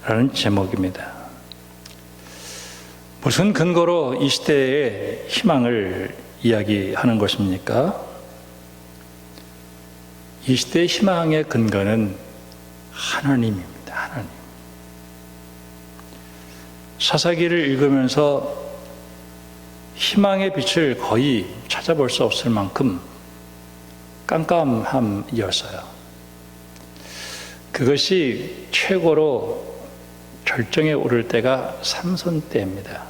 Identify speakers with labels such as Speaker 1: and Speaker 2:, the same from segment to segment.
Speaker 1: 라는 제목입니다. 무슨 근거로 이 시대의 희망을 이야기하는 것입니까? 이 시대의 희망의 근거는 하나님입니다. 하나님. 사사기를 읽으면서 희망의 빛을 거의 찾아볼 수 없을 만큼 깜깜함이었어요. 그것이 최고로 절정에 오를 때가 삼손 때입니다.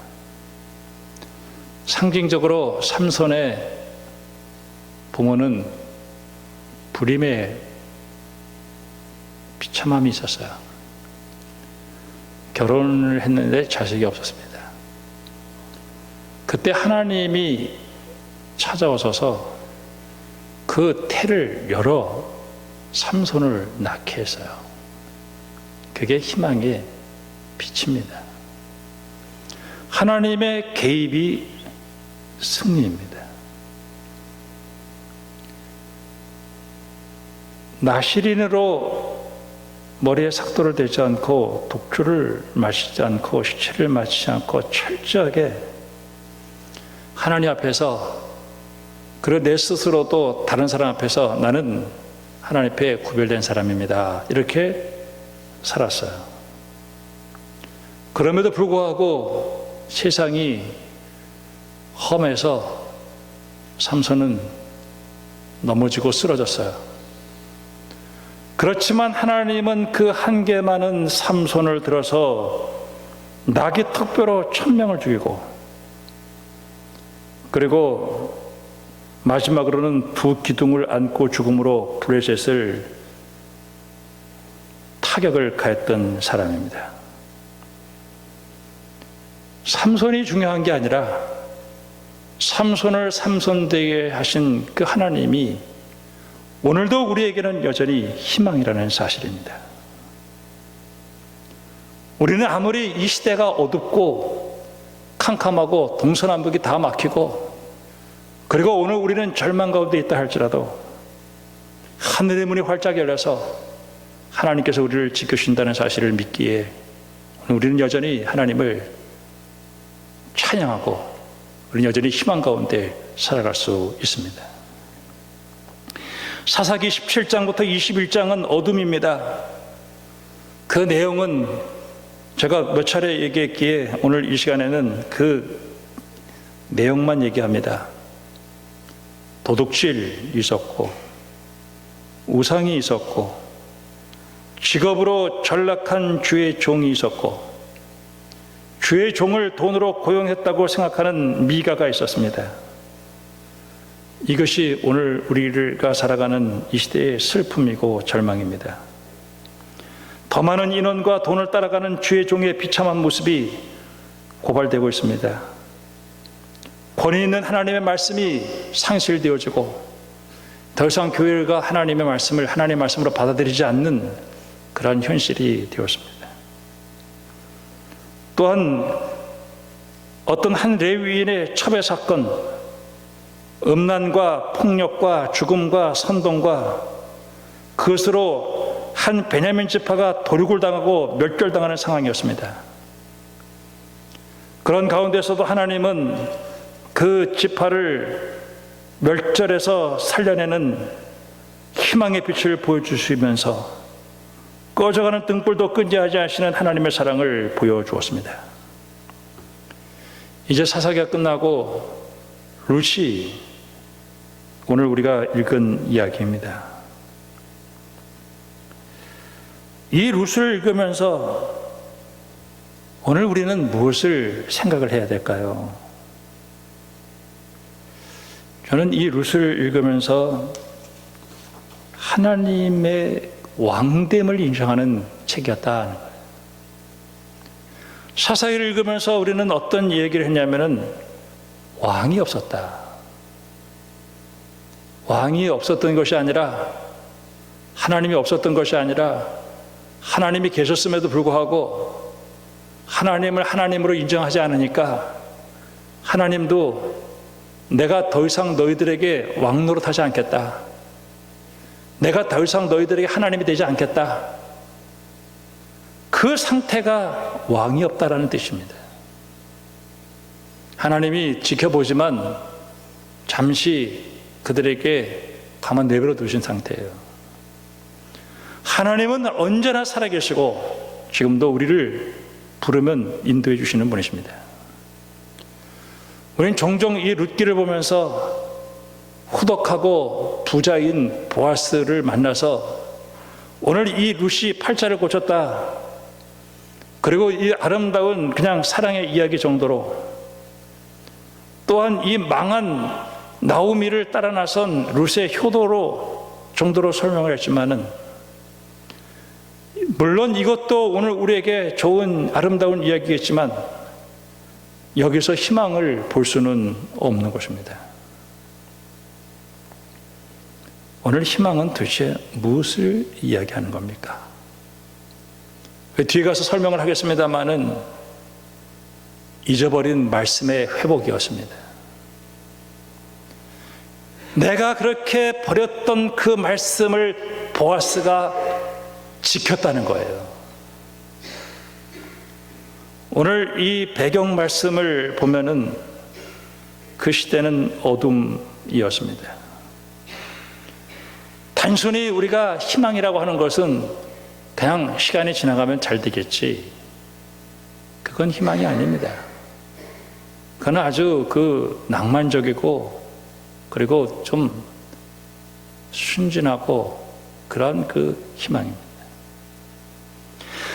Speaker 1: 상징적으로 삼손의 부모는 불임의 비참함이 있었어요. 결혼을 했는데 자식이 없었습니다. 그때 하나님이 찾아오셔서 그 태를 열어 삼손을 낳게 했어요. 그게 희망의 빛입니다. 하나님의 개입이 승리입니다. 나시린으로 머리에 삭도를 대지 않고 독주를 마시지 않고 시체를 마시지 않고 철저하게 하나님 앞에서, 그리고 내 스스로도 다른 사람 앞에서 나는 하나님 앞에 구별된 사람입니다, 이렇게 살았어요. 그럼에도 불구하고 세상이 험해서 삼손은 넘어지고 쓰러졌어요. 그렇지만 하나님은 그 한계 많은 삼손을 들어서 낙이 특별로 1000명을 죽이고, 그리고 마지막으로는 두 기둥을 안고 죽음으로 브레셋을 타격을 가했던 사람입니다. 삼손이 중요한 게 아니라 삼손을 삼손되게 하신 그 하나님이 오늘도 우리에게는 여전히 희망이라는 사실입니다. 우리는 아무리 이 시대가 어둡고 캄캄하고 동서남북이 다 막히고, 그리고 오늘 우리는 절망 가운데 있다 할지라도 하늘의 문이 활짝 열려서 하나님께서 우리를 지켜주신다는 사실을 믿기에 우리는 여전히 하나님을 찬양하고 우리는 여전히 희망 가운데 살아갈 수 있습니다. 사사기 17장부터 21장은 어둠입니다. 그 내용은 제가 몇 차례 얘기했기에 오늘 이 시간에는 그 내용만 얘기합니다. 도둑질이 있었고, 우상이 있었고, 직업으로 전락한 주의 종이 있었고, 주의 종을 돈으로 고용했다고 생각하는 미가가 있었습니다. 이것이 오늘 우리가 살아가는 이 시대의 슬픔이고 절망입니다. 더 많은 인원과 돈을 따라가는 주의 종의 비참한 모습이 고발되고 있습니다. 권위 있는 하나님의 말씀이 상실되어지고 더 이상 교회가 하나님의 말씀을 하나님의 말씀으로 받아들이지 않는 그런 현실이 되었습니다. 또한 어떤 한 레위인의 첩의 사건, 음란과 폭력과 죽음과 선동과 그것으로 한 베냐민 지파가 도륙을 당하고 멸절당하는 상황이었습니다. 그런 가운데서도 하나님은 그 지파를 멸절해서 살려내는 희망의 빛을 보여주시면서 꺼져가는 등불도 끄지 않으시는 하나님의 사랑을 보여주었습니다. 이제 사사기가 끝나고 룻이 오늘 우리가 읽은 이야기입니다. 이 룻을 읽으면서 오늘 우리는 무엇을 생각을 해야 될까요? 저는 이 룻을 읽으면서 하나님의 왕됨을 인정하는 책이었다. 사사기를 읽으면서 우리는 어떤 얘기를 했냐면은 왕이 없었다. 왕이 없었던 것이 아니라, 하나님이 없었던 것이 아니라 하나님이 계셨음에도 불구하고 하나님을 하나님으로 인정하지 않으니까 하나님도 내가 더 이상 너희들에게 왕 노릇하지 않겠다, 내가 더 이상 너희들에게 하나님이 되지 않겠다, 그 상태가 왕이 없다라는 뜻입니다. 하나님이 지켜보지만 잠시 그들에게 가만 내버려 두신 상태예요. 하나님은 언제나 살아계시고 지금도 우리를 부르면 인도해 주시는 분이십니다. 우리는 종종 이 룻기를 보면서 후덕하고 부자인 보아스를 만나서 오늘 이 룻이 팔자를 고쳤다, 그리고 이 아름다운 그냥 사랑의 이야기 정도로, 또한 이 망한 나오미를 따라 나선 룻의 효도로 정도로 설명을 했지만은, 물론 이것도 오늘 우리에게 좋은 아름다운 이야기겠지만 여기서 희망을 볼 수는 없는 것입니다. 오늘 희망은 도대체 무엇을 이야기하는 겁니까? 뒤에 가서 설명을 하겠습니다마는 잊어버린 말씀의 회복이었습니다. 내가 그렇게 버렸던 그 말씀을 보아스가 지켰다는 거예요. 오늘 이 배경 말씀을 보면은 그 시대는 어둠이었습니다. 단순히 우리가 희망이라고 하는 것은 그냥 시간이 지나가면 잘 되겠지, 그건 희망이 아닙니다. 그건 아주 낭만적이고 그리고 좀 순진하고 그런 희망입니다.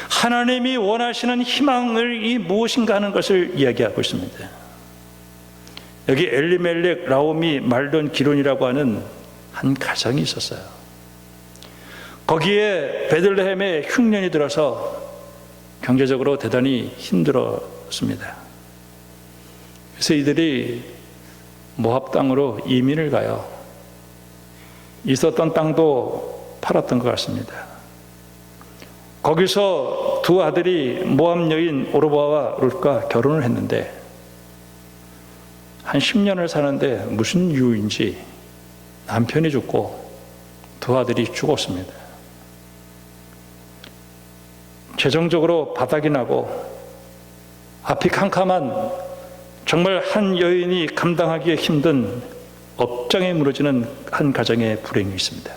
Speaker 1: 하나님이 원하시는 희망을 무엇인가 하는 것을 이야기하고 있습니다. 여기 엘리멜렉, 라오미, 말돈, 기론이라고 하는 한 가정이 있었어요. 거기에 베들레헴에 흉년이 들어서 경제적으로 대단히 힘들었습니다. 그래서 이들이 모압 땅으로 이민을 가요. 있었던 땅도 팔았던 것 같습니다. 거기서 두 아들이 모압 여인 오르바와 룻과 결혼을 했는데 한 10년을 사는데 무슨 이유인지 남편이 죽고 두 아들이 죽었습니다. 재정적으로 바닥이 나고 앞이 캄캄한, 정말 한 여인이 감당하기 힘든 업장에 무너지는 한 가정의 불행이 있습니다.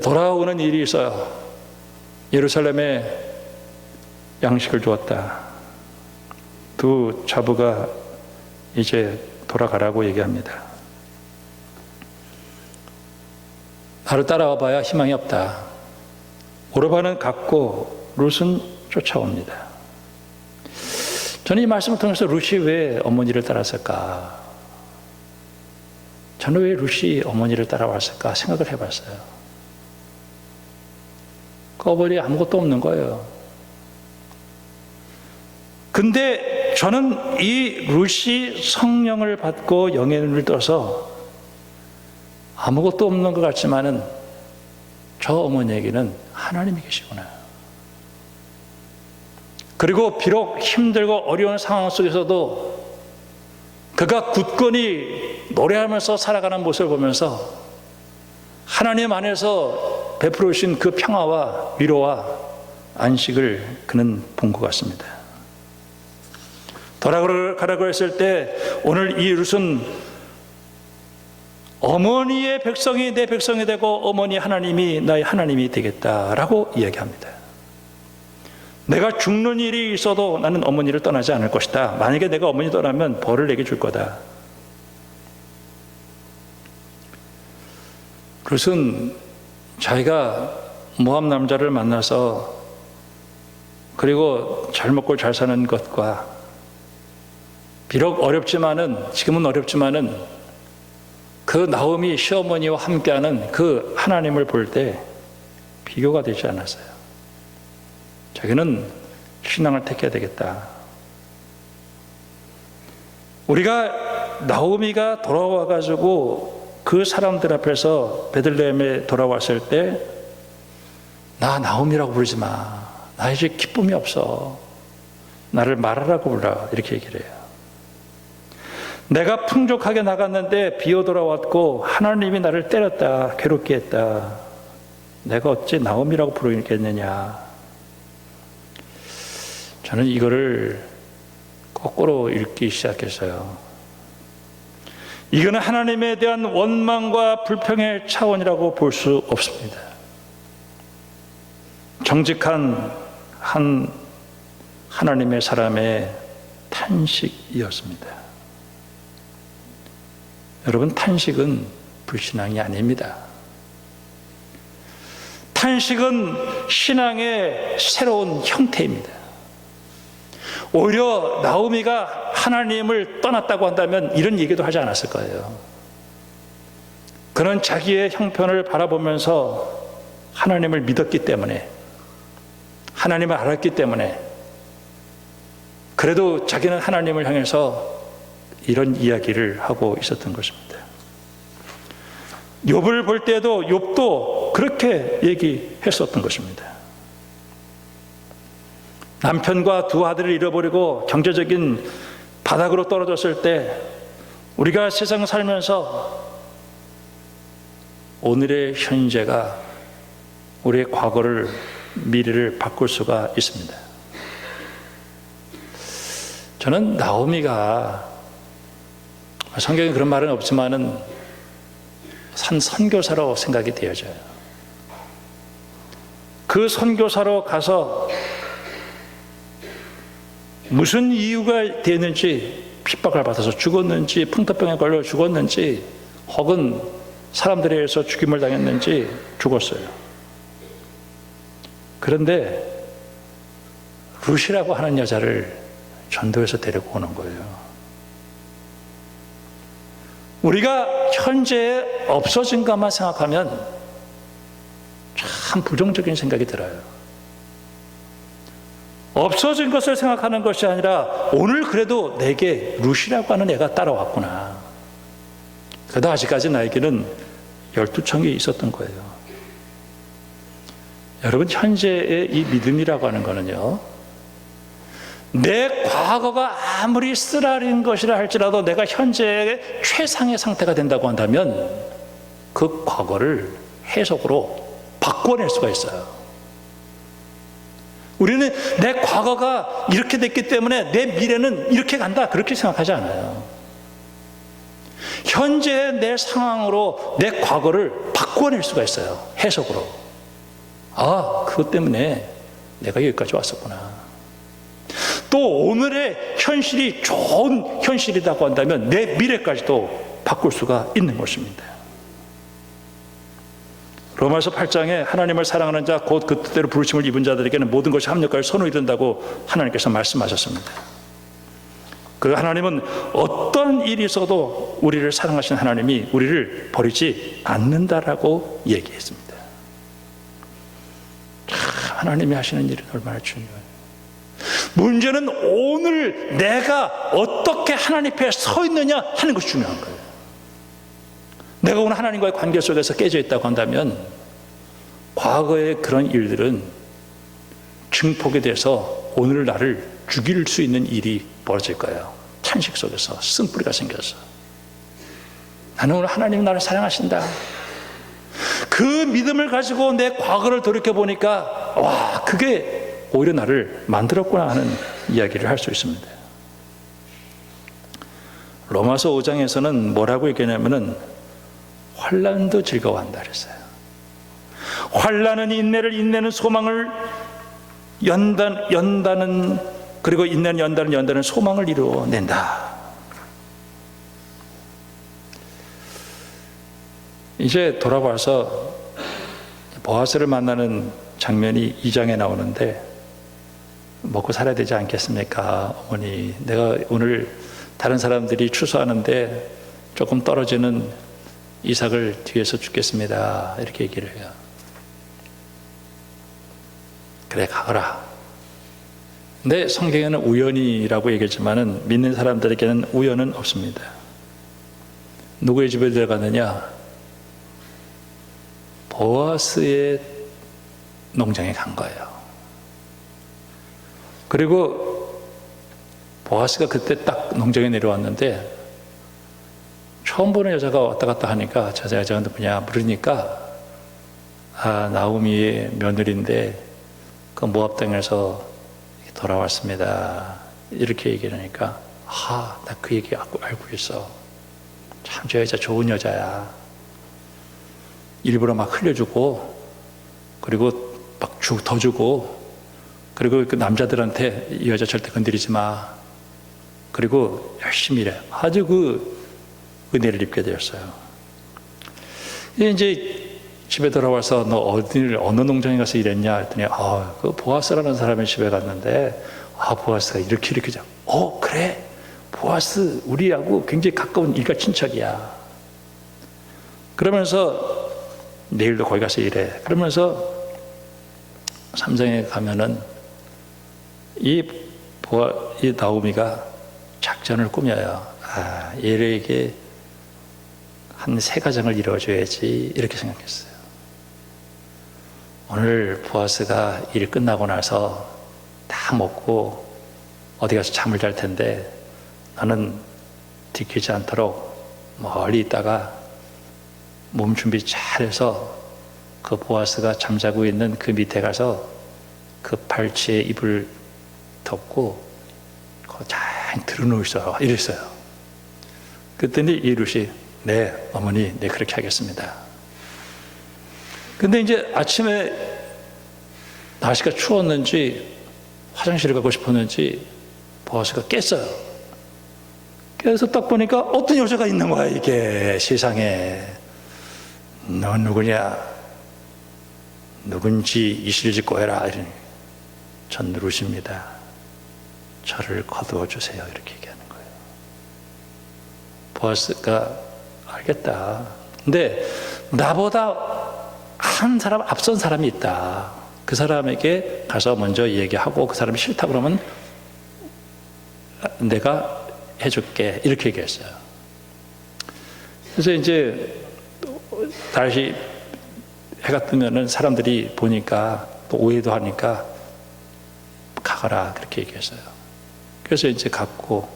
Speaker 1: 돌아오는 일이 있어요. 예루살렘에 양식을 주었다. 두 자부가 이제 돌아가라고 얘기합니다. 나를 따라와 봐야 희망이 없다. 오르바는 갔고 룻은 쫓아옵니다. 저는 이 말씀을 통해서 룻이 왜 어머니를 따랐을까? 저는 왜 룻이 어머니를 따라왔을까 생각을 해봤어요. 꺼버리 아무것도 없는 거예요. 근데 저는 이 룻이 성령을 받고 영의 눈을 떠서 아무것도 없는 것 같지만은 저 어머니에게는 하나님이 계시구나. 그리고 비록 힘들고 어려운 상황 속에서도 그가 굳건히 노래하면서 살아가는 모습을 보면서 하나님 안에서 베풀어 주신 그 평화와 위로와 안식을 그는 본 것 같습니다. 돌아가라고 했을 때 오늘 이 룻은 어머니의 백성이 내 백성이 되고 어머니 하나님이 나의 하나님이 되겠다라고 이야기합니다. 내가 죽는 일이 있어도 나는 어머니를 떠나지 않을 것이다. 만약에 내가 어머니 떠나면 벌을 내게 줄 거다. 룻은 자기가 모압 남자를 만나서 그리고 잘 먹고 잘 사는 것과 비록 어렵지만은, 지금은 어렵지만은 그 나오미 시어머니와 함께하는 그 하나님을 볼 때 비교가 되지 않았어요. 자기는 신앙을 택해야 되겠다. 우리가 나오미가 돌아와가지고 그 사람들 앞에서 베들레헴에 돌아왔을 때 나 나오미라고 부르지 마. 나 이제 기쁨이 없어. 나를 마라라고 불러. 이렇게 얘기를 해요. 내가 풍족하게 나갔는데 비어 돌아왔고 하나님이 나를 때렸다. 괴롭게 했다. 내가 어찌 나오미라고 부르겠느냐. 저는 이거를 거꾸로 읽기 시작했어요. 이거는 하나님에 대한 원망과 불평의 차원이라고 볼 수 없습니다. 정직한 한 하나님의 사람의 탄식이었습니다. 여러분, 탄식은 불신앙이 아닙니다. 탄식은 신앙의 새로운 형태입니다. 오히려 나오미가 하나님을 떠났다고 한다면 이런 얘기도 하지 않았을 거예요. 그는 자기의 형편을 바라보면서 하나님을 믿었기 때문에, 하나님을 알았기 때문에, 그래도 자기는 하나님을 향해서 이런 이야기를 하고 있었던 것입니다. 욥을 볼 때도 욥도 그렇게 얘기했었던 것입니다. 남편과 두 아들을 잃어버리고 경제적인 바닥으로 떨어졌을 때 우리가 세상 살면서 오늘의 현재가 우리의 과거를, 미래를 바꿀 수가 있습니다. 저는 나오미가, 성경에 그런 말은 없지만은 선교사로 생각이 되어져요. 그 선교사로 가서 무슨 이유가 되는지, 핍박을 받아서 죽었는지, 풍토병에 걸려 죽었는지, 혹은 사람들에 의해서 죽임을 당했는지 죽었어요. 그런데 룻이라고 하는 여자를 전도해서 데리고 오는 거예요. 우리가 현재에 없어진 것만 생각하면 참 부정적인 생각이 들어요. 없어진 것을 생각하는 것이 아니라 오늘 그래도 내게 룻이라고 하는 애가 따라왔구나. 그래도 아직까지 나에게는 12청이 있었던 거예요. 여러분, 현재의 이 믿음이라고 하는 거는요, 내 과거가 아무리 쓰라린 것이라 할지라도 내가 현재의 최상의 상태가 된다고 한다면 그 과거를 해석으로 바꿔낼 수가 있어요. 우리는 내 과거가 이렇게 됐기 때문에 내 미래는 이렇게 간다, 그렇게 생각하지 않아요. 현재의 내 상황으로 내 과거를 바꿔낼 수가 있어요. 해석으로. 아, 그것 때문에 내가 여기까지 왔었구나. 또 오늘의 현실이 좋은 현실이라고 한다면 내 미래까지도 바꿀 수가 있는 것입니다. 로마서 8장에 하나님을 사랑하는 자, 곧 그 뜻대로 부르심을 입은 자들에게는 모든 것이 합력하여 선을 이룬다고 하나님께서 말씀하셨습니다. 그 하나님은 어떤 일이 있어도 우리를 사랑하신 하나님이 우리를 버리지 않는다라고 얘기했습니다. 참, 하나님이 하시는 일은 얼마나 중요해요. 문제는 오늘 내가 어떻게 하나님 앞에 서 있느냐 하는 것이 중요한 거예요. 내가 오늘 하나님과의 관계 속에서 깨져 있다고 한다면 과거의 그런 일들은 증폭이 돼서 오늘 나를 죽일 수 있는 일이 벌어질 거예요. 탄식 속에서 쓴뿌리가 생겨서. 나는 오늘 하나님 나를 사랑하신다. 그 믿음을 가지고 내 과거를 돌이켜보니까 와, 그게 오히려 나를 만들었구나 하는 이야기를 할 수 있습니다. 로마서 5장에서는 뭐라고 얘기하냐면은 환난도 즐거워한다 그랬어요. 환난은 인내를, 인내는 소망을, 연단은, 그리고 인내는 연단은 소망을 이루어낸다. 이제 돌아와서 보아스를 만나는 장면이 2장에 나오는데, 먹고 살아야 되지 않겠습니까? 어머니, 내가 오늘 다른 사람들이 추수하는데 조금 떨어지는 이삭을 뒤에서 죽겠습니다. 이렇게 얘기를 해요. 그래, 가거라. 근데 성경에는 우연이라고 얘기했지만은 믿는 사람들에게는 우연은 없습니다. 누구의 집에 들어가느냐? 보아스의 농장에 간 거예요. 그리고 보아스가 그때 딱 농장에 내려왔는데 처음 보는 여자가 왔다 갔다 하니까 저 여자가 누구냐 물으니까 아, 나오미의 며느리인데 그 모압 땅에서 돌아왔습니다. 이렇게 얘기하니까 나 그 얘기 알고 있어. 참 저 여자 좋은 여자야. 일부러 막 흘려주고 그리고 막 더 주고 그리고 그 남자들한테 이 여자 절대 건드리지 마. 그리고 열심히 일해. 아주 그 은혜를 입게 되었어요. 이제 집에 돌아와서 너 어느 농장에 가서 일했냐 했더니 그 보아스라는 사람의 집에 갔는데 보아스가 이렇게 그래 보아스 우리하고 굉장히 가까운 일가 친척이야. 그러면서 내일도 거기 가서 일해. 그러면서 삼성에 가면은 이 나오미가 작전을 꾸며요. 얘에게 한 3가정을 이루어줘야지 이렇게 생각했어요. 오늘 보아스가 일 끝나고 나서 다 먹고 어디 가서 잠을 잘 텐데 너는 들키지 않도록 멀리 있다가 몸 준비 잘해서 그 보아스가 잠자고 있는 그 밑에 가서 그 발치에 이불 덮고 잘 들어놓으셔 이랬어요. 그랬더니 이 룻이 네 어머니 네 그렇게 하겠습니다. 근데 이제 아침에 날씨가 추웠는지 화장실을 가고 싶었는지 보아스가 깼어요. 깨서 딱 보니까 어떤 여자가 있는 거야. 이게 세상에. 너 누구냐? 누군지 이실직고 해라. 이러니 전 누르십니다. 저를 거두어 주세요. 이렇게 얘기하는 거예요. 보아스가 알겠다. 근데 나보다 한 사람 앞선 사람이 있다. 그 사람에게 가서 먼저 얘기하고 그 사람이 싫다 그러면 내가 해줄게. 이렇게 얘기했어요. 그래서 이제 다시 해가 뜨면은 사람들이 보니까 또 오해도 하니까 가거라. 그렇게 얘기했어요. 그래서 이제 갔고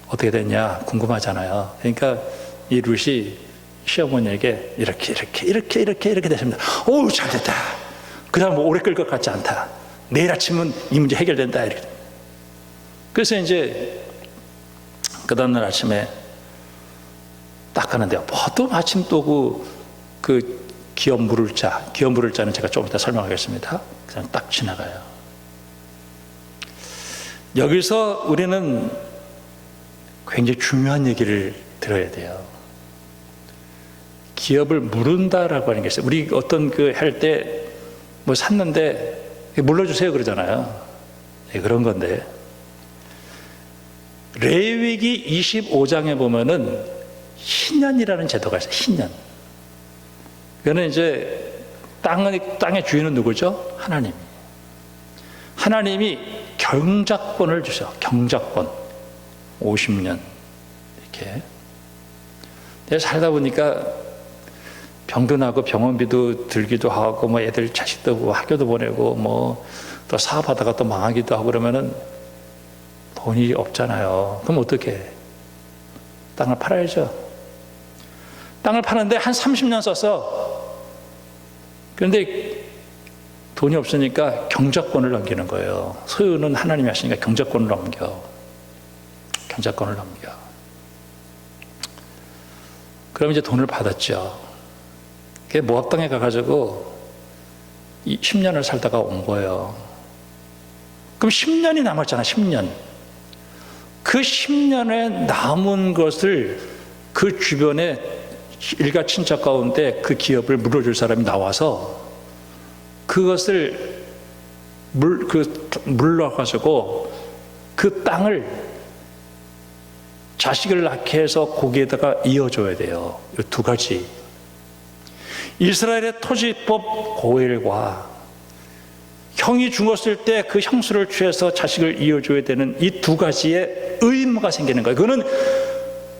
Speaker 1: 어떻게 됐냐 궁금하잖아요. 그러니까 이 룻이 시어머니에게 이렇게 됐습니다. 오우 잘 됐다. 그 다음 뭐 오래 끌 것 같지 않다. 내일 아침은 이 문제 해결된다. 이렇게. 그래서 이제 그 다음날 아침에 딱 가는데요. 보통 아침 또 그 기업 물을 자는 제가 조금 이따 설명하겠습니다. 그냥 딱 지나가요. 여기서 우리는 굉장히 중요한 얘기를 들어야 돼요. 기업을 물은다라고 하는 게 있어요. 우리 어떤 할 때 뭐 샀는데 물러주세요 그러잖아요. 네, 그런 건데 레위기 25장에 보면은 희년이라는 제도가 있어요. 희년. 그거는 이제 땅의 주인은 누구죠? 하나님. 하나님이 경작권을 주셔. 경작권. 50년. 이렇게. 내가 살다 보니까 병도 나고 병원비도 들기도 하고 뭐 애들 자식도 뭐 학교도 보내고 뭐 또 사업하다가 또 망하기도 하고 그러면은 돈이 없잖아요. 그럼 어떻게? 땅을 팔아야죠. 땅을 파는데 한 30년 썼어. 그런데 돈이 없으니까 경작권을 넘기는 거예요. 소유는 하나님이 하시니까 경작권을 넘겨. 경작권을 넘겨. 그럼 이제 돈을 받았죠. 모압 땅에 가가지고 10년을 살다가 온 거예요. 그럼 10년이 남았잖아. 10년. 그 10년에 남은 것을 그 주변에 일가 친척 가운데 그 기업을 물어줄 사람이 나와서 그것을 물러가지고 그 땅을 자식을 낳게 해서 거기에다가 이어줘야 돼요. 이 2가지. 이스라엘의 토지법 고엘과 형이 죽었을 때 그 형수를 취해서 자식을 이어줘야 되는 이 2가지의 의무가 생기는 거예요. 그거는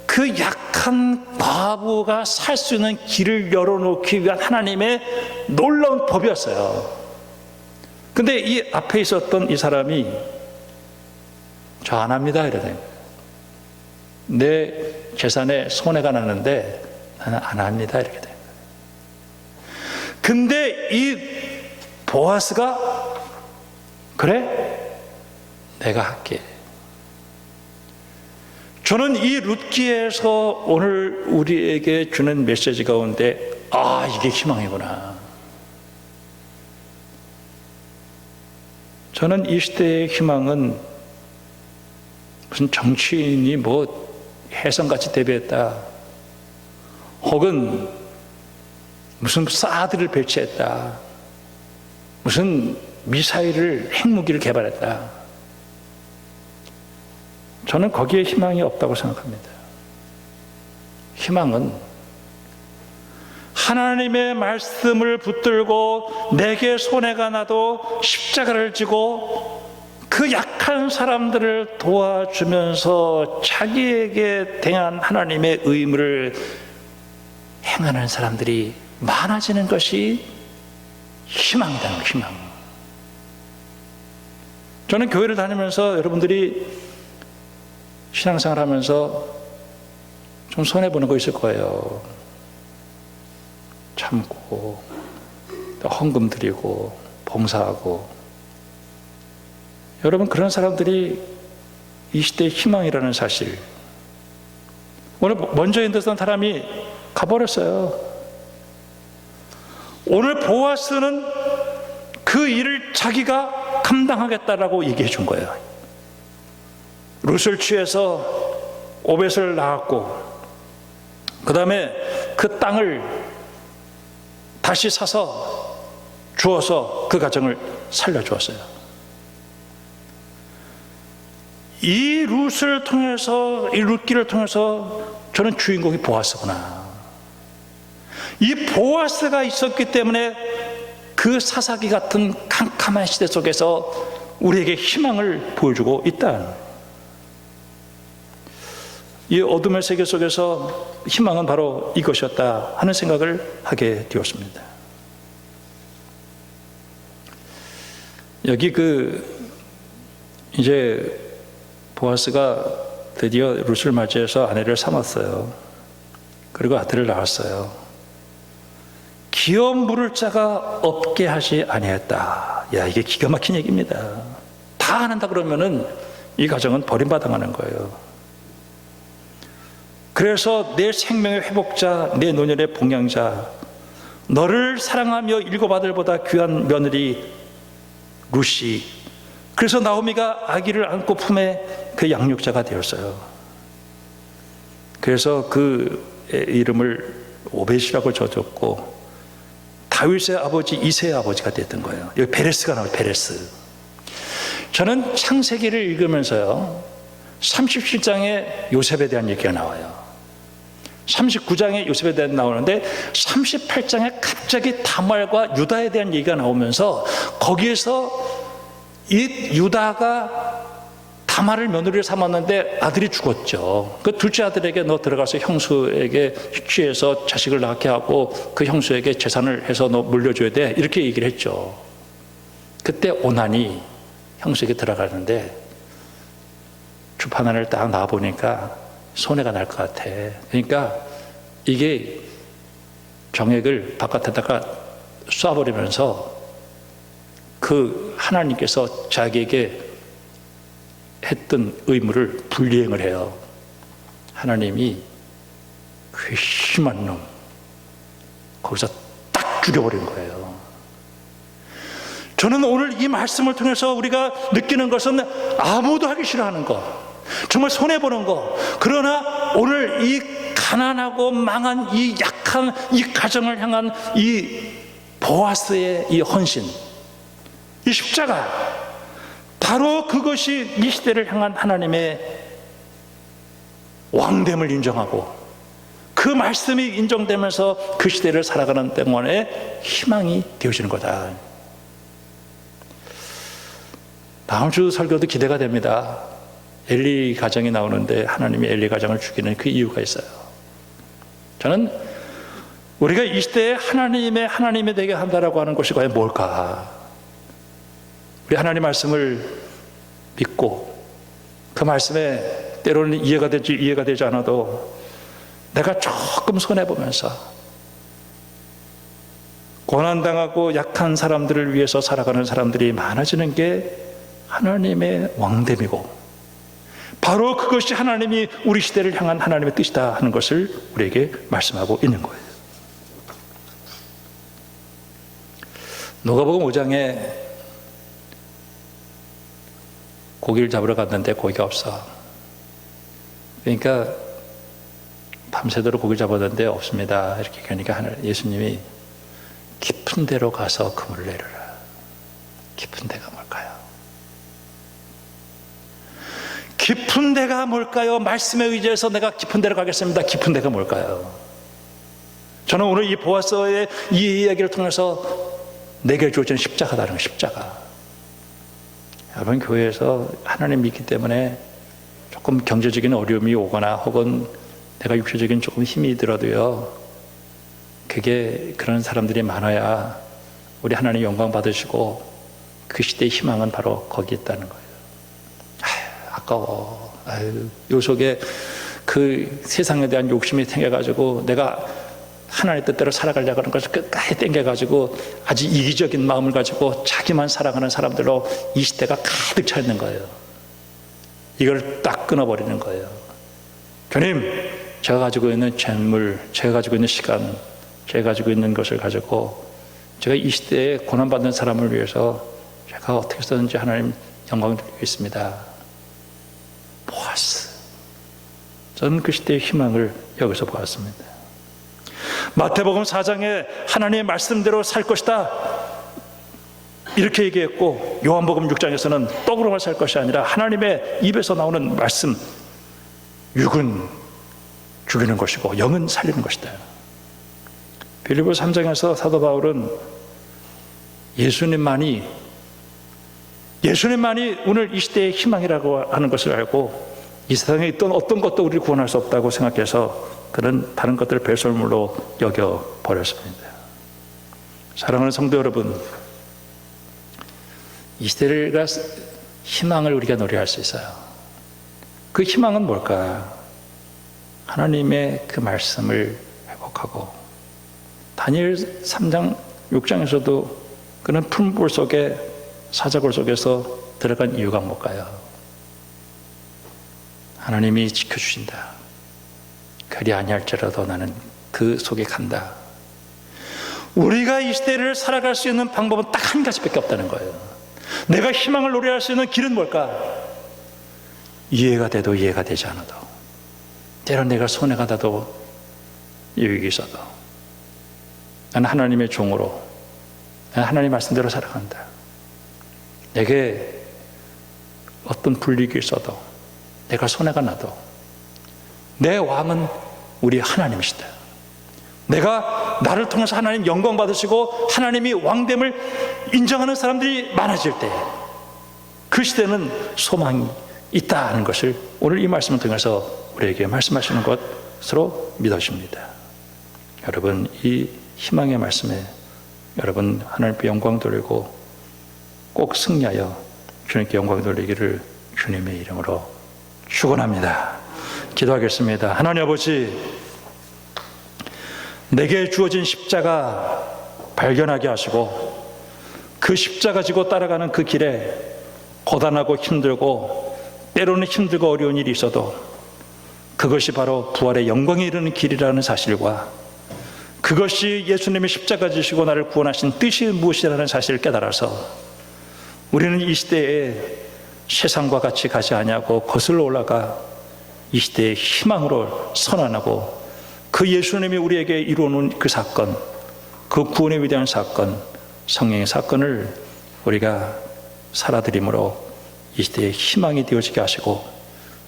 Speaker 1: 그 약한 과부가 살 수 있는 길을 열어놓기 위한 하나님의 놀라운 법이었어요. 근데 이 앞에 있었던 이 사람이 저 안 합니다 이러더니 내 재산에 손해가 나는데 나는 안 합니다 이렇게 된 거예요. 근데 이 보아스가 그래? 내가 할게. 저는 이 룻기에서 오늘 우리에게 주는 메시지 가운데 이게 희망이구나. 저는 이 시대의 희망은 무슨 정치인이 뭐 해성같이 대비했다, 혹은 무슨 사드를 배치했다, 무슨 미사일을, 핵무기를 개발했다, 저는 거기에 희망이 없다고 생각합니다. 희망은 하나님의 말씀을 붙들고 내게 손해가 나도 십자가를 지고 그 약한 사람들을 도와주면서 자기에게 대한 하나님의 의무를 행하는 사람들이 많아지는 것이 희망이라는 희망. 저는 교회를 다니면서 여러분들이 신앙생활 하면서 좀 손해보는 거 있을 거예요. 참고, 또 헌금 드리고, 봉사하고. 여러분, 그런 사람들이 이 시대의 희망이라는 사실. 오늘 먼저 인도했던 사람이 가버렸어요. 오늘 보아스는 그 일을 자기가 감당하겠다라고 얘기해 준 거예요. 룻을 취해서 오벳을 낳았고, 그 다음에 그 땅을 다시 사서 주어서 그 가정을 살려주었어요. 이 룻을 통해서, 이 룻기를 통해서 저는 주인공이 보아스구나. 이 보아스가 있었기 때문에 그 사사기 같은 캄캄한 시대 속에서 우리에게 희망을 보여주고 있다. 이 어둠의 세계 속에서 희망은 바로 이것이었다 하는 생각을 하게 되었습니다. 여기 이제 보아스가 드디어 룻을 맞이해서 아내를 삼았어요. 그리고 아들을 낳았어요. 기업 물을 자가 없게 하지 아니했다. 야, 이게 기가 막힌 얘기입니다. 다 안 한다 그러면은 이 가정은 버림받아가는 거예요. 그래서 내 생명의 회복자, 내 노년의 봉양자, 너를 사랑하며 일곱 아들보다 귀한 며느리 룻이, 그래서 나오미가 아기를 안고 품에 그 양육자가 되었어요. 그래서 그 이름을 오벳이라고 져줬고, 다윗의 아버지 이새의 아버지가 됐던 거예요. 여기 베레스가 나와요. 베레스. 저는 창세기를 읽으면서요, 37장에 요셉에 대한 얘기가 나와요. 39장에 요셉에 대한 나오는데 38장에 갑자기 다말과 유다에 대한 얘기가 나오면서 거기에서 이 유다가 다말을 며느리를 삼았는데 아들이 죽었죠. 그 둘째 아들에게 너 들어가서 형수에게 취해서 자식을 낳게 하고 그 형수에게 재산을 해서 너 물려줘야 돼, 이렇게 얘기를 했죠. 그때 오난이 형수에게 들어가는데 주판안을 딱 놔보니까 손해가 날 것 같아. 그러니까 이게 정액을 바깥에다가 쏴버리면서 그 하나님께서 자기에게 했던 의무를 불이행을 해요. 하나님이 괘씸한 놈, 거기서 딱 죽여버린 거예요. 저는 오늘 이 말씀을 통해서 우리가 느끼는 것은 아무도 하기 싫어하는 거, 정말 손해보는 거, 그러나 오늘 이 가난하고 망한 이 약한 이 가정을 향한 이 보아스의 이 헌신, 이 십자가, 바로 그것이 이 시대를 향한 하나님의 왕됨을 인정하고 그 말씀이 인정되면서 그 시대를 살아가는 동안에 희망이 되어지는 거다. 다음 주 설교도 기대가 됩니다. 엘리 가정이 나오는데 하나님이 엘리 가정을 죽이는 그 이유가 있어요. 저는 우리가 이 시대에 하나님이 되게 한다라고 하는 것이 과연 뭘까? 우리 하나님 말씀을 믿고 그 말씀에 때로는 이해가 되지 않아도 내가 조금 손해보면서 고난당하고 약한 사람들을 위해서 살아가는 사람들이 많아지는 게 하나님의 왕됨이고 바로 그것이 하나님이 우리 시대를 향한 하나님의 뜻이다 하는 것을 우리에게 말씀하고 있는 거예요. 누가복음 5장에 고기를 잡으러 갔는데 고기가 없어. 그러니까 밤새도록 고기를 잡았는데 없습니다. 이렇게 그러니까 예수님이 깊은 데로 가서 그물을 내려라. 깊은 데가 뭘까요? 깊은 데가 뭘까요? 말씀에 의지해서 내가 깊은 데로 가겠습니다. 깊은 데가 뭘까요? 저는 오늘 이 보아서의 이 이야기를 통해서 내게 주어진 십자가다는 거예요. 십자가. 여러분, 교회에서 하나님 믿기 때문에 조금 경제적인 어려움이 오거나 혹은 내가 육체적인 조금 힘이 들어도요, 그게 그런 사람들이 많아야 우리 하나님 영광 받으시고 그 시대의 희망은 바로 거기 있다는 거예요. 아까워. 요 속에 그 세상에 대한 욕심이 생겨가지고 내가 하나님의 뜻대로 살아가려고 하는 것을 끝까지 땡겨가지고 아주 이기적인 마음을 가지고 자기만 살아가는 사람들로 이 시대가 가득 차 있는 거예요. 이걸 딱 끊어버리는 거예요. 주님, 제가 가지고 있는 재물, 제가 가지고 있는 시간, 제가 가지고 있는 것을 가지고 제가 이 시대에 고난받는 사람을 위해서 제가 어떻게 해서든지 하나님 영광을 드리고 있습니다. 보았어. 저는 그 시대의 희망을 여기서 보았습니다. 마태복음 4장에 하나님의 말씀대로 살 것이다 이렇게 얘기했고, 요한복음 6장에서는 떡으로만 살 것이 아니라 하나님의 입에서 나오는 말씀, 육은 죽이는 것이고 영은 살리는 것이다. 빌립보서 3장에서 사도 바울은 예수님만이 오늘 이 시대의 희망이라고 하는 것을 알고 이 세상에 있던 어떤 것도 우리를 구원할 수 없다고 생각해서 그는 다른 것들을 배설물로 여겨버렸습니다. 사랑하는 성도 여러분, 이 시대가 희망을 우리가 노래할 수 있어요. 그 희망은 뭘까? 하나님의 그 말씀을 회복하고, 다니엘 3장 6장에서도 그는 풀물 속에 사자굴 속에서 들어간 이유가 뭘까요? 하나님이 지켜주신다. 그리 아니할지라도 나는 그 속에 간다. 우리가 이 시대를 살아갈 수 있는 방법은 딱 한 가지밖에 없다는 거예요. 내가 희망을 노래할 수 있는 길은 뭘까? 이해가 돼도 이해가 되지 않아도, 때론 내가 손해가 나도 유익이 있어도 나는 하나님의 종으로, 나는 하나님 말씀대로 살아간다. 내게 어떤 불이익이 있어도, 내가 손해가 나도 내 왕은 우리 하나님이시다. 내가 나를 통해서 하나님 영광 받으시고 하나님이 왕됨을 인정하는 사람들이 많아질 때 그 시대는 소망이 있다는 것을 오늘 이 말씀을 통해서 우리에게 말씀하시는 것으로 믿어집니다. 여러분, 이 희망의 말씀에 여러분 하나님께 영광 돌리고 꼭 승리하여 주님께 영광 돌리기를 주님의 이름으로 축원합니다. 기도하겠습니다. 하나님 아버지, 내게 주어진 십자가 발견하게 하시고 그 십자가 지고 따라가는 그 길에 고단하고 힘들고 때로는 힘들고 어려운 일이 있어도 그것이 바로 부활의 영광에 이르는 길이라는 사실과 그것이 예수님이 십자가 지시고 나를 구원하신 뜻이 무엇이라는 사실을 깨달아서 우리는 이 시대에 세상과 같이 가지 아니하고 거슬러 올라가 이 시대의 희망으로 선언하고 그 예수님이 우리에게 이루어놓은 그 사건, 그 구원의 위대한 사건, 성령의 사건을 우리가 살아들임으로 이 시대의 희망이 되어지게 하시고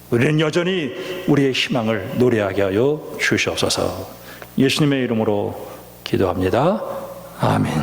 Speaker 1: 우리는 여전히 우리의 희망을 노래하게 하여 주시옵소서. 예수님의 이름으로 기도합니다. 아멘.